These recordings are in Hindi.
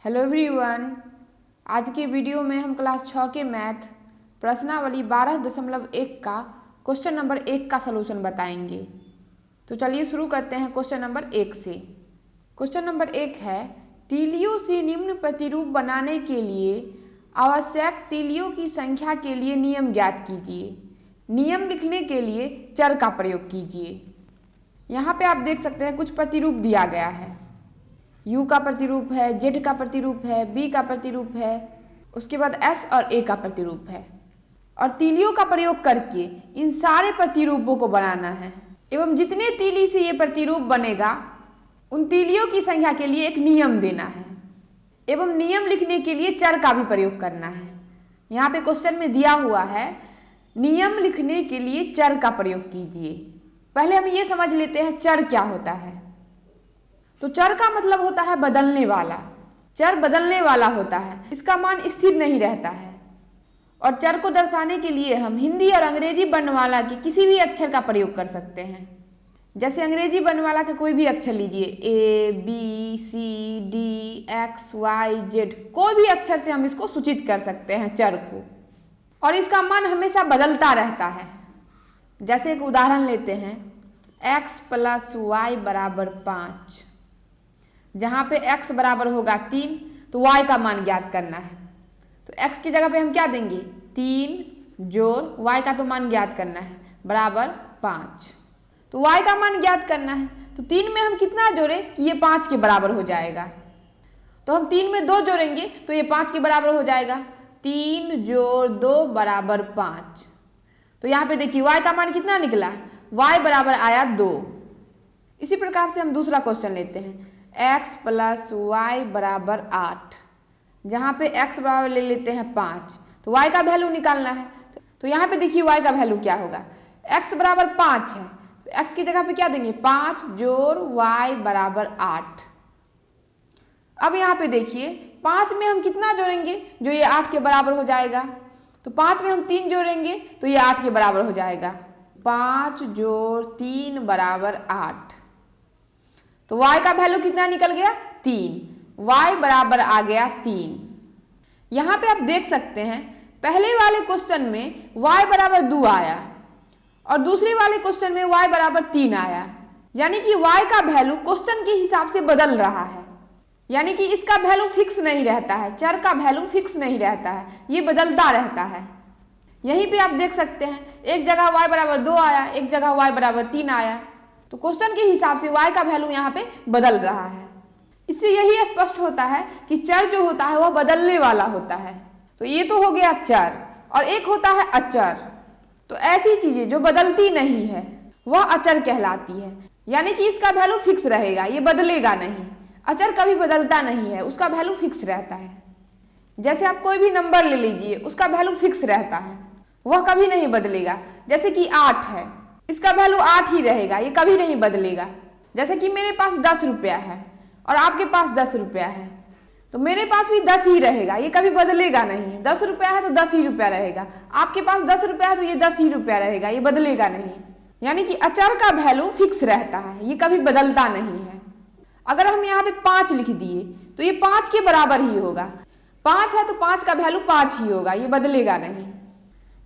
Hello everyone. आज के वीडियो में हम क्लास 6 के मैथ प्रश्नावली 12.1 का क्वेश्चन नंबर 1 का सलूशन बताएंगे। तो चलिए शुरू करते हैं क्वेश्चन नंबर 1 से। क्वेश्चन नंबर 1 है, तीलियों से निम्न प्रतिरूप बनाने के लिए आवश्यक तीलियों की संख्या के लिए नियम ज्ञात कीजिए। नियम लिखने के लिए चर का प्रयोग कीजिए। यहाँ पे आप देख सकते हैं कुछ प्रतिरूप दिया गया है। U का प्रतिरूप है, Z का प्रतिरूप है, B का प्रतिरूप है, उसके बाद S और A का प्रतिरूप है और तीलियों का प्रयोग करके इन सारे प्रतिरूपों को बनाना है एवं जितने तीली से ये प्रतिरूप बनेगा उन तीलियों की संख्या के लिए एक नियम देना है एवं नियम लिखने के लिए चर का भी प्रयोग करना है। यहाँ पे क्वेश्चन में दिया हुआ है, नियम लिखने के लिए चर का प्रयोग कीजिए। पहले हम ये समझ लेते हैं चर क्या होता है। तो चर का मतलब होता है बदलने वाला। चर बदलने वाला होता है, इसका मान स्थिर नहीं रहता है। और चर को दर्शाने के लिए हम हिंदी और अंग्रेजी वर्णमाला के किसी भी अक्षर का प्रयोग कर सकते हैं। जैसे अंग्रेजी वर्णमाला का कोई भी अक्षर लीजिए, A, B, C, D, X, Y, Z, कोई भी अक्षर से हम इसको सूचित कर सकते हैं चर को, और इसका मान हमेशा बदलता रहता है। जैसे एक उदाहरण लेते हैं, x + y = 5। जहाँ पे x बराबर होगा 3 तो y का मान ज्ञात करना है। तो x की जगह पे हम क्या देंगे, 3 जोड़ y का तो मान ज्ञात करना है बराबर 5। तो y का मान ज्ञात करना है तो 3 में हम कितना जोड़े कि ये 5 के बराबर हो जाएगा। तो हम 3 में 2 जोड़ेंगे तो ये 5 के बराबर हो जाएगा। 3 जोड़ 2 = 5। तो यहाँ पे देखिए y का मान कितना निकला, y बराबर आया 2। इसी प्रकार से हम दूसरा क्वेश्चन लेते हैं, x + y = 8। जहाँ पे x बराबर ले लेते हैं 5 तो y का वैल्यू निकालना है। तो यहाँ पे देखिए y का वैल्यू क्या होगा, x बराबर 5 है तो x की जगह पे क्या देंगे, 5 जोड़ y = 8। अब यहाँ पे देखिए 5 में हम कितना जोड़ेंगे जो ये 8 के बराबर हो जाएगा। तो 5 में हम 3 जोड़ेंगे तो ये 8 के बराबर हो जाएगा। 5 जोड़ 3 = 8। तो y का वैल्यू कितना निकल गया, 3। y बराबर आ गया 3। यहाँ पे आप देख सकते हैं पहले वाले क्वेश्चन में y बराबर 2 आया और दूसरे वाले क्वेश्चन में y बराबर 3 आया। यानी कि y का वैल्यू क्वेश्चन के हिसाब से बदल रहा है। यानी कि इसका वैल्यू फिक्स नहीं रहता है, चर का वैल्यू फिक्स नहीं रहता है, ये बदलता रहता है। यहीं पे आप देख सकते हैं एक जगह y बराबर 2 आया, एक जगह y बराबर 3 आया। तो क्वेश्चन के हिसाब से y का वैल्यू यहाँ पे बदल रहा है। इससे यही स्पष्ट होता है कि चर जो होता है वह बदलने वाला होता है। तो ये तो हो गया चर, और एक होता है अचर। तो ऐसी चीजें जो बदलती नहीं है वह अचर कहलाती है। यानी कि इसका वैल्यू फिक्स रहेगा, ये बदलेगा नहीं। अचर कभी बदलता नहीं है, उसका वैल्यू फिक्स रहता है। जैसे आप कोई भी नंबर ले लीजिए, उसका वैल्यू फिक्स रहता है, वह कभी नहीं बदलेगा। जैसे कि 8 है, इसका वैल्यू 8 ही रहेगा, ये कभी नहीं बदलेगा। जैसे कि मेरे पास 10 रुपया है और आपके पास 10 रुपया है, तो मेरे पास भी 10 ही रहेगा, ये कभी बदलेगा नहीं। 10 रुपया है तो 10 ही रुपया रहेगा, आपके पास 10 रुपया है तो ये 10 ही रुपया रहेगा, ये बदलेगा नहीं। यानी कि अचर का वैल्यू फिक्स रहता है, ये कभी बदलता नहीं है। अगर हम यहाँ पे 5 लिख दिए तो ये 5 के बराबर ही होगा। 5 है तो 5 का वैल्यू 5 ही होगा, ये बदलेगा नहीं।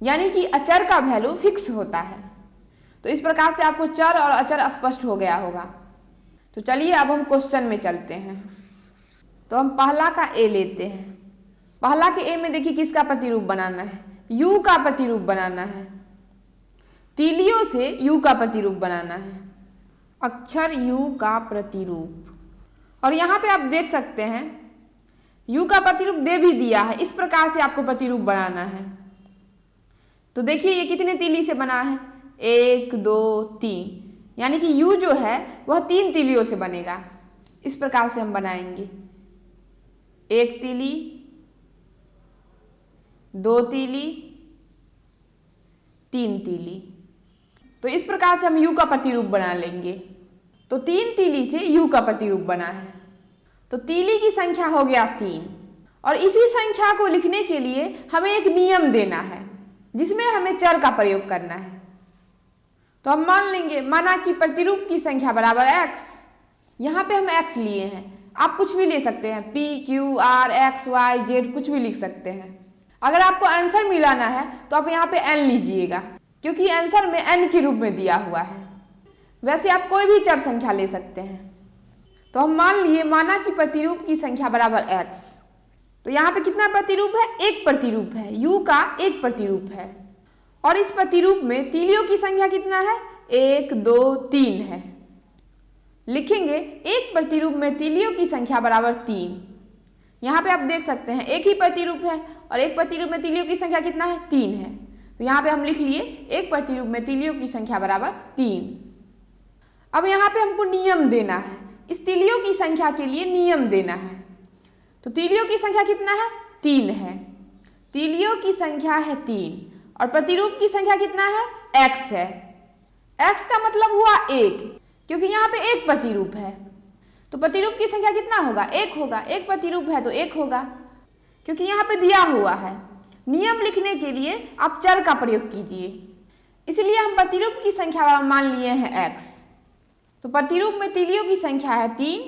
यानी कि अचर का वैल्यू फिक्स होता है। तो इस प्रकार से आपको चर और अचर स्पष्ट हो गया होगा। तो चलिए अब हम क्वेश्चन में चलते हैं। तो हम पहला का ए लेते हैं। पहला के ए में देखिए किसका प्रतिरूप बनाना है, यू का प्रतिरूप बनाना है। तीलियों से यू का प्रतिरूप बनाना है, अक्षर यू का प्रतिरूप। और यहाँ पे आप देख सकते हैं यू का प्रतिरूप दे भी दिया है, इस प्रकार से आपको प्रतिरूप बनाना है। तो देखिए ये कितने तीली से बना है, 1 2 3। यानी कि यू जो है वह 3 तीलियों से बनेगा। इस प्रकार से हम बनाएंगे, 1 तीली, 2 तीली, 3 तीली। तो इस प्रकार से हम यू का प्रतिरूप बना लेंगे। तो 3 तीली से यू का प्रतिरूप बना है। तो तीली की संख्या हो गया 3, और इसी संख्या को लिखने के लिए हमें एक नियम देना है जिसमें हमें चर का प्रयोग करना है। तो हम मान लेंगे, माना कि प्रतिरूप की संख्या बराबर x। यहाँ पे हम x लिए हैं, आप कुछ भी ले सकते हैं, PQRXYZ कुछ भी लिख सकते हैं। अगर आपको आंसर मिलाना है तो आप यहाँ पे n लीजिएगा, क्योंकि आंसर में n के रूप में दिया हुआ है। वैसे आप कोई भी चर संख्या ले सकते हैं। तो हम मान लिए माना कि प्रतिरूप की संख्या बराबर x। तो यहाँ पे कितना प्रतिरूप है? एक प्रतिरूप है, u का एक प्रतिरूप है। और इस प्रतिरूप में तीलियों की संख्या कितना है? 1 2 3 है। लिखेंगे एक प्रतिरूप में तीलियों की संख्या बराबर 3। यहाँ पे आप देख सकते हैं एक ही प्रतिरूप है और एक प्रतिरूप में तीलियों की संख्या कितना है? 3 है। तो यहाँ पे हम लिख लिए एक प्रतिरूप में तीलियों की संख्या बराबर 3। अब यहाँ पे हमको नियम देना है, इस तीलियों की संख्या के लिए नियम देना है। तो तीलियों की संख्या कितना है? 3 है। तीलियों की संख्या है 3 और प्रतिरूप की संख्या कितना है? x है। x का मतलब हुआ 1, क्योंकि यहाँ पे एक प्रतिरूप है। तो प्रतिरूप की संख्या कितना होगा? 1 होगा। एक प्रतिरूप है तो 1 होगा, क्योंकि यहाँ पे दिया हुआ है। नियम लिखने के लिए आप चर का प्रयोग कीजिए, इसलिए हम प्रतिरूप की संख्या मान लिए हैं x। तो प्रतिरूप में तीलियों की संख्या है 3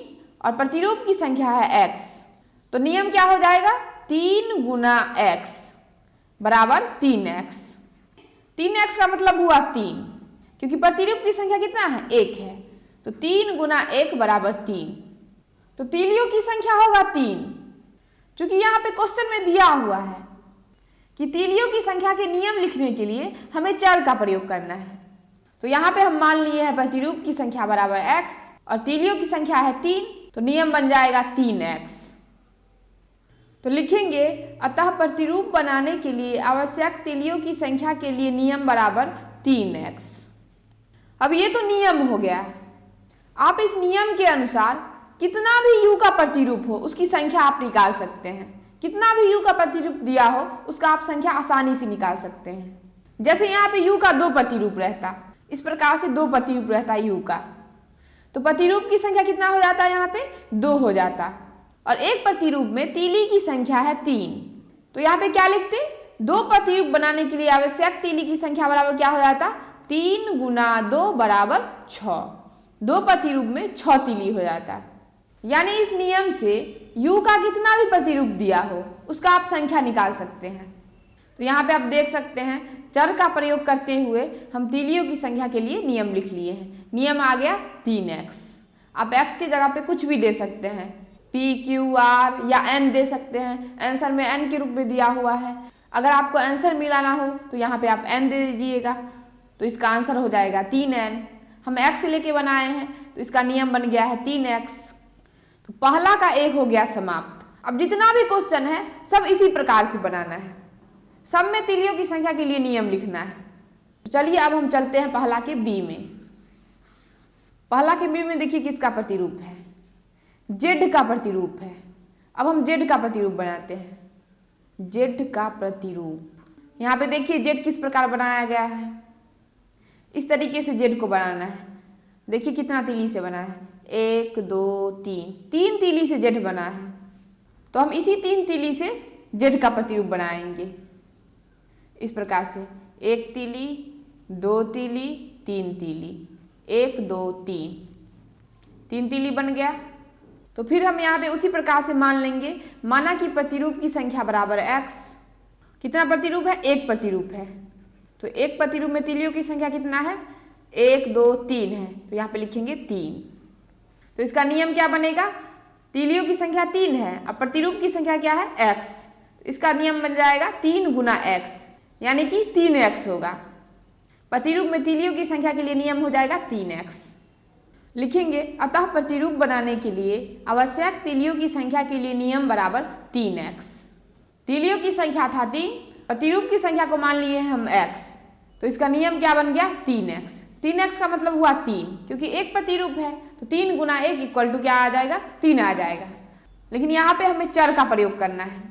और प्रतिरूप की संख्या है x। तो नियम क्या हो जाएगा? 3 गुना x बराबर 3x। 3x का मतलब हुआ 3, क्योंकि प्रतिरूप की संख्या कितना है? 1 है। तो 3 गुना 1 बराबर 3। तो तीलियों की संख्या होगा 3। चूंकि यहाँ पे क्वेश्चन में दिया हुआ है कि तीलियों की संख्या के नियम लिखने के लिए हमें चर का प्रयोग करना है, तो यहाँ पे हम मान लिए हैं प्रतिरूप की संख्या बराबर x और तीलियों की संख्या है 3, तो नियम बन जाएगा 3x। तो लिखेंगे अतः प्रतिरूप बनाने के लिए आवश्यक तीलियों की संख्या के लिए नियम बराबर 3x। अब ये तो नियम हो गया। आप इस नियम के अनुसार कितना भी u का प्रतिरूप हो उसकी संख्या आप निकाल सकते हैं। कितना भी u का प्रतिरूप दिया हो उसका आप संख्या आसानी से निकाल सकते हैं। जैसे यहाँ पे u का 2 प्रतिरूप रहता, इस प्रकार से 2 प्रतिरूप रहता है u का, तो प्रतिरूप की संख्या कितना हो जाता है? यहाँ पे 2 हो जाता। और एक प्रतिरूप में तीली की संख्या है 3, तो यहाँ पे क्या लिखते? 2 प्रतिरूप बनाने के लिए आवश्यक तीली की संख्या बराबर क्या हो जाता? 3 गुना 2 बराबर 6। 2 प्रतिरूप में 6 तीली हो जाता। यानी इस नियम से u का कितना भी प्रतिरूप दिया हो उसका आप संख्या निकाल सकते हैं। तो यहाँ पे आप देख सकते हैं चर का प्रयोग करते हुए हम तीलियों की संख्या के लिए नियम लिख लिए हैं। नियम आ गया 3x। आप x की जगह पे कुछ भी दे सकते हैं, p q r या n दे सकते हैं। आंसर में n के रूप में दिया हुआ है। अगर आपको आंसर मिलाना हो तो यहाँ पे आप n दे दीजिएगा, तो इसका आंसर हो जाएगा 3n। हम x लेके बनाए हैं तो इसका नियम बन गया है 3x। तो पहला का 1 हो गया समाप्त। अब जितना भी क्वेश्चन है सब इसी प्रकार से बनाना है, सब में तीलियों की संख्या के लिए नियम लिखना है। तो चलिए अब हम चलते हैं पहला के b में। पहला के b में देखिए किसका प्रतिरूप है? z का प्रतिरूप है। अब हम z का प्रतिरूप बनाते हैं। z का प्रतिरूप यहाँ पे देखिए z किस प्रकार बनाया गया है। इस तरीके से z को बनाना है। देखिए कितना तीली से बना है? 1 2 3, 3 तीली से z बना है। तो हम इसी 3 तीली से z का प्रतिरूप बनाएंगे इस प्रकार से 1 तीली 2 तीली 3 तीली, 1 2 3 तीली बन गया। तो फिर हम यहाँ पे उसी प्रकार से मान लेंगे, माना कि प्रतिरूप की संख्या बराबर x। कितना प्रतिरूप है? 1 प्रतिरूप है। तो 1 प्रतिरूप में तीलियों की संख्या कितना है? 1 2 3 है, तो यहाँ पे लिखेंगे 3। तो इसका नियम क्या बनेगा? तीलियों की संख्या 3 है और प्रतिरूप की संख्या क्या है? x। तो इसका नियम बन जाएगा 3 गुना x, यानी कि 3x होगा। प्रतिरूप में तीलियों की संख्या के लिए नियम हो जाएगा 3x। लिखेंगे अतः प्रतिरूप बनाने के लिए आवश्यक तीलियों की संख्या के लिए नियम बराबर 3x। तीलियों की संख्या था 3, प्रतिरूप की संख्या को मान लिए हम x, तो इसका नियम क्या बन गया? 3x। 3x का मतलब हुआ 3, क्योंकि एक प्रतिरूप है तो 3 गुना 1 इक्वल टू क्या आ जाएगा? 3 आ जाएगा। लेकिन यहाँ पे हमें चर का प्रयोग करना है,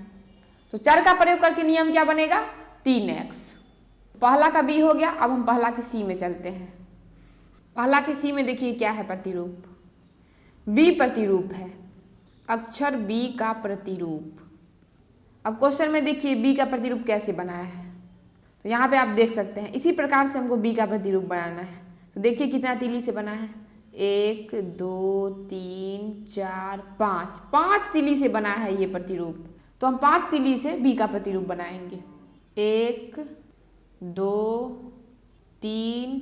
तो चर का प्रयोग करके नियम क्या बनेगा? 3x। पहला का b हो गया। अब हम पहला के c में चलते हैं। पहला के c में देखिए क्या है प्रतिरूप? b प्रतिरूप है, अक्षर b का प्रतिरूप। अब क्वेश्चन में देखिए b का प्रतिरूप कैसे बनाया है, तो यहाँ पे आप देख सकते हैं इसी प्रकार से हमको b का प्रतिरूप बनाना है। तो देखिए कितना तीली से बना है? 1 2 3 4 5, 5 तीली से बना है ये प्रतिरूप। तो हम 5 तीली से बी का प्रतिरूप बनाएंगे। 1 2 3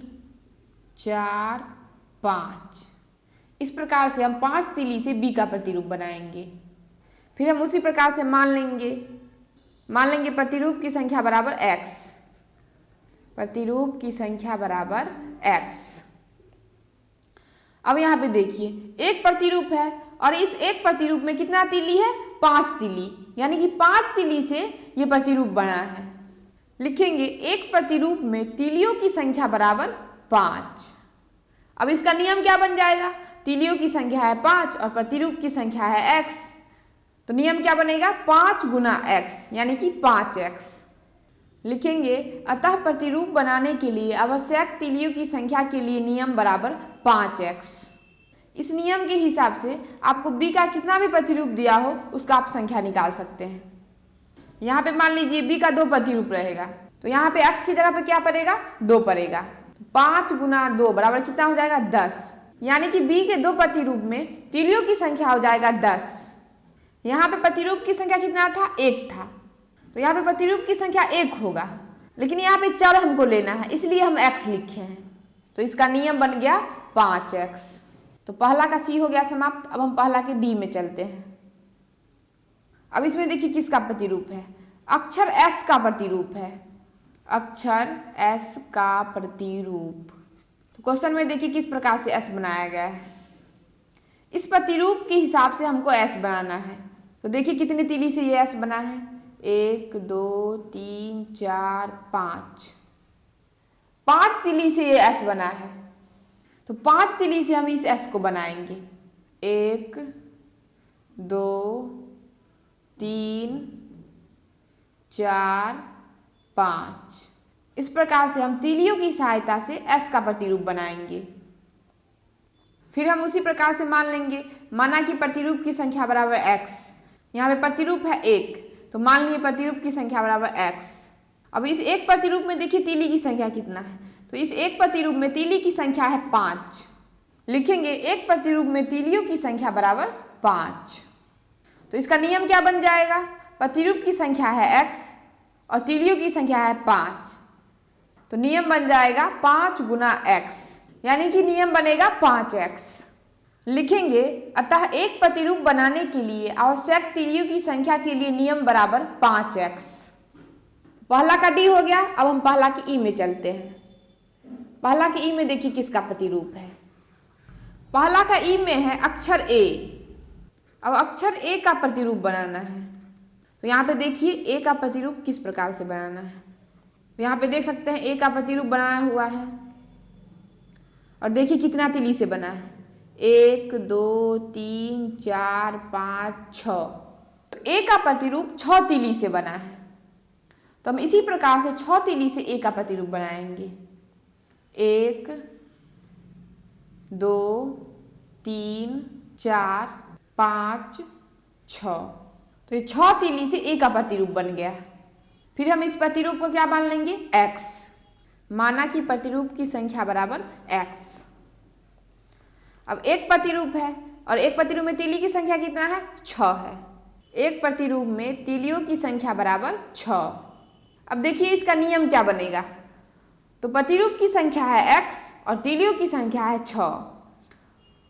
4 5, इस प्रकार से हम 5 तीली से बी का प्रतिरूप बनाएंगे। फिर हम उसी प्रकार से मान लेंगे प्रतिरूप की संख्या बराबर x, प्रतिरूप की संख्या बराबर x। अब यहाँ पे देखिए एक प्रतिरूप है और इस एक प्रतिरूप में कितना तीली है? 5 तीली, यानी कि 5 तीली से ये प्रतिरूप बना है। लिखेंगे एक प्रतिरूप में तीलियों की संख्या बराबर 5। अब इसका नियम क्या बन जाएगा? तीलियों की संख्या है 5 और प्रतिरूप की संख्या है x, तो नियम क्या बनेगा? 5 गुना x, यानी कि 5x। लिखेंगे अतः प्रतिरूप बनाने के लिए आवश्यक तीलियों की संख्या के लिए नियम बराबर 5x। इस नियम के हिसाब से आपको b का कितना भी प्रतिरूप दिया हो उसका आप संख्या निकाल सकते हैं। यहाँ पे मान लीजिए b का 2 प्रतिरूप रहेगा, तो यहाँ पे x की जगह पे क्या पड़ेगा? 2 पड़ेगा। 5 गुना 2 बराबर कितना हो जाएगा? 10, यानी कि b के 2 प्रतिरूप में तीलियों की संख्या हो जाएगा 10। यहाँ पे प्रतिरूप की संख्या कितना था? 1 था, तो यहाँ पे प्रतिरूप की संख्या 1 होगा, लेकिन यहाँ पे चर हमको लेना है इसलिए हम x लिखे हैं, तो इसका नियम बन गया 5x। तो पहला का c हो गया समाप्त। अब हम पहला के d में चलते हैं। अब इसमें देखिए किसका प्रतिरूप है? अक्षर s का प्रतिरूप है, अक्षर s का प्रतिरूप। तो क्वेश्चन में देखिए किस प्रकार से s बनाया गया है। इस प्रतिरूप के हिसाब से हमको s बनाना है, तो देखिए कितनी तीली से ये s बना है? 1 2 3 4 5, 5 तीली से ये s बना है। तो 5 तीली से हम इस s को बनाएंगे। 1 2 3 4 5, इस प्रकार से हम तीलियों की सहायता से s का प्रतिरूप बनाएंगे। फिर हम उसी प्रकार से मान लेंगे, माना कि प्रतिरूप की संख्या बराबर x। यहाँ पे प्रतिरूप है 1, तो मान लिए प्रतिरूप की संख्या बराबर x। अब इस एक प्रतिरूप में देखिए तीली की संख्या कितना है, तो इस एक प्रतिरूप में तीली की संख्या है 5। लिखेंगे एक प्रतिरूप में तीलियों की संख्या बराबर 5। तो इसका नियम क्या बन जाएगा? प्रतिरूप की संख्या है x और तीलियों की संख्या है 5, तो नियम बन जाएगा 5 गुना x, यानी कि नियम बनेगा 5x। लिखेंगे अतः एक प्रतिरूप बनाने के लिए आवश्यक तीलियों की संख्या के लिए नियम बराबर 5x। पहला का d हो गया। अब हम पहला के e में चलते हैं। पहला के e में देखिए किसका प्रतिरूप है? पहला का e में है अक्षर a। अब अक्षर a का प्रतिरूप बनाना है, तो यहाँ पे देखिए a का प्रतिरूप किस प्रकार से बनाना है। तो यहाँ पे देख सकते हैं a का प्रतिरूप बनाया हुआ है और देखिए कितना तीली से बना है? 1 2 3 4 5 6, तो a का प्रतिरूप 6 तीली से बना है। तो हम इसी प्रकार से 6 तीली से a का प्रतिरूप बनाएंगे। 1 2 3 4 5 6, तो ये 6 तीली से a का प्रतिरूप बन गया। फिर हम इस प्रतिरूप को क्या मान लेंगे? x, माना कि प्रतिरूप की संख्या बराबर x। अब एक प्रतिरूप है और एक प्रतिरूप में तीली की संख्या कितना है? 6 है। एक प्रतिरूप में तीलियों की संख्या बराबर 6। अब देखिए इसका नियम क्या बनेगा? तो प्रतिरूप की संख्या है x और तीलियों की संख्या है 6,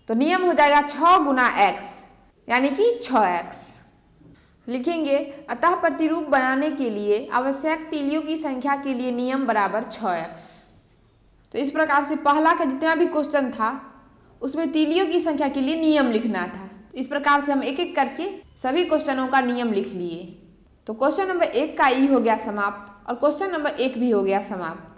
तो नियम हो जाएगा 6 गुना x, यानी कि 6x। लिखेंगे अतः प्रतिरूप बनाने के लिए आवश्यक तीलियों की संख्या के लिए नियम बराबर 6x। तो इस प्रकार से पहला का जितना भी क्वेश्चन था उसमें तीलियों की संख्या के लिए नियम लिखना था। तो इस प्रकार से हम एक एक करके सभी क्वेश्चनों का नियम लिख लिए। तो क्वेश्चन नंबर 1 का ई हो गया समाप्त और क्वेश्चन नंबर 1 भी हो गया समाप्त।